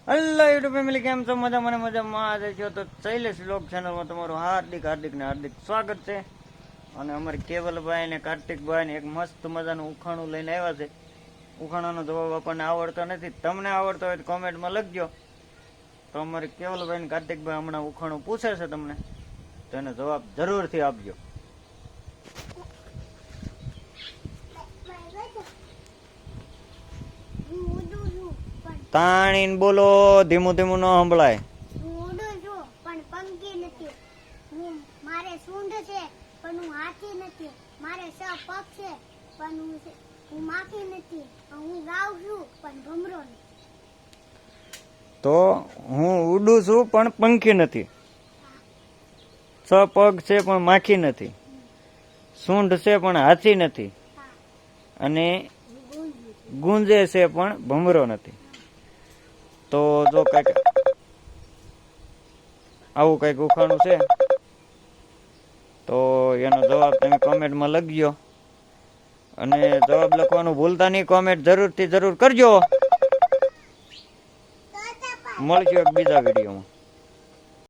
Hello YouTube family, કેમ છો? મજામાં ને મજામાં આજે છો તો શૈલેષ વ્લોગ ચેનલમાં તમારું હાર્દિક સ્વાગત છે. અને અમારે કેવલભાઈ ને કાર્તિકભાઈ ને એક મસ્ત મજાનું ઉખાણું લઈને આવ્યા છે. ઉખાણાનો જવાબ આપણને આવડતો નથી, તમને આવડતો હોય તો કોમેન્ટમાં લખજો. તો અમારે કેવલભાઈ ને કાર્તિકભાઈ હમણાં ઉખાણું પૂછે છે તમને, તો એનો જવાબ જરૂરથી આપજો. તાણીને બોલો, ધીમું ધીમું ન સંભળાય. હું ઉડું છું પણ પંખી નથી. મારે સૂંઢ છે પણ હું હાથી નથી. મારે 6 પગ છે પણ હું માખી નથી. હું ગાઉં છું પણ ભમરો નથી. તો હું ઉડું છું પણ પંખી નથી, 6 પગ છે પણ માખી નથી, સૂંઢ છે પણ હાથી નથી, અને ગુંજે છે પણ ભમરો નથી. તો જો કઈક આવું કઈક ઉખાણું છે, તો એનો જવાબ તમે કોમેન્ટમાં લખજો. અને જવાબ લખવાનું ભૂલતા નહીં, કોમેન્ટ જરૂર કરજો. મળશું એક બીજા વિડીયોમાં.